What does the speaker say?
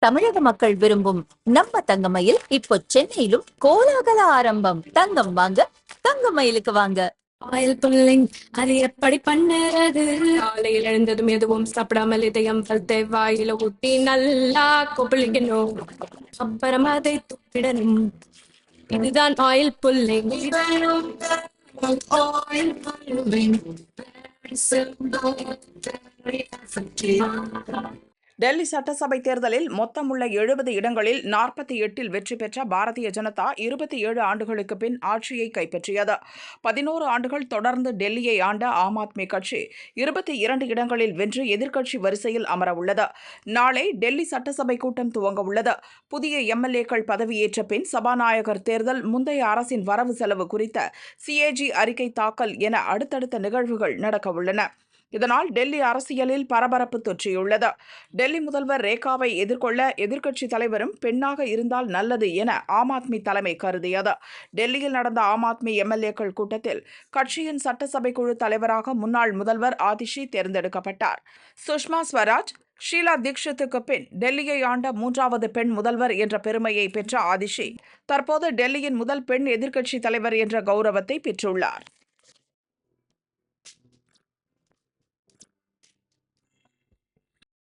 தமிழக மக்கள் விரும்பும் நம்ம தங்கமயில் இப்போ சென்னையிலும் கோலாகல ஆரம்பம். தங்கம் வாங்க தங்கமயிலுக்கு வாங்க. ஆயில் புல்லிங் அது எப்படி பண்ணுறது? காலையில் எழுந்ததும் எதுவும் சாப்பிடாமல் இதயம் வளர்த்து வாயில ஊத்தி நல்லா கொப்பளிக்கணும். அப்புறம் அதை துப்பிடணும். இதுதான் oil pulling. Oil pulling. Delhi சட்டசபை தேர்தலில் மொத்தமுள்ள 70 இடங்களில் 48 வெற்றி பெற்ற பாரதிய ஜனதா 27 ஆண்டுகளுக்கு பின் ஆட்சியை கைப்பற்றியது. 11 ஆண்டுகள் தொடர்ந்து டெல்லியை ஆண்ட ஆம் ஆத்மி கட்சி 22 இடங்களில் வென்று எதிர்க்கட்சி வரிசையில் அமரவுள்ளது. நாளை டெல்லி சட்டசபை கூட்டம் துவங்க உள்ளது. புதிய எம்எல்ஏக்கள் பதவியேற்ற பின் சபாநாயகர் தேர்தல், முந்தைய அரசின் வரவு செலவு குறித்த சிஏஜி அறிக்கை தாக்கல் என அடுத்தடுத்த நிகழ்வுகள் நடக்கவுள்ளன. இதனால் டெல்லி அரசியலில் பரபரப்பு தொற்றியுள்ளது. டெல்லி முதல்வர் ரேகாவை எதிர்கொள்ள எதிர்க்கட்சித் தலைவரும் பெண்ணாக இருந்தால் நல்லது என ஆம் ஆத்மி தலைமை கருதியது. டெல்லியில் நடந்த ஆம் ஆத்மி எம்எல்ஏக்கள் கூட்டத்தில் கட்சியின் சட்டசபை குழு தலைவராக முன்னாள் முதல்வர் ஆதிஷி தேர்ந்தெடுக்கப்பட்டார். சுஷ்மா ஸ்வராஜ், ஷீலா தீக்ஷித்துக்கு பின் டெல்லியை ஆண்ட 3வது பெண் முதல்வர் என்ற பெருமையை பெற்ற ஆதிஷி தற்போது டெல்லியின் முதல் பெண் எதிர்க்கட்சித் தலைவர் என்ற கௌரவத்தை பெற்றுள்ளார்.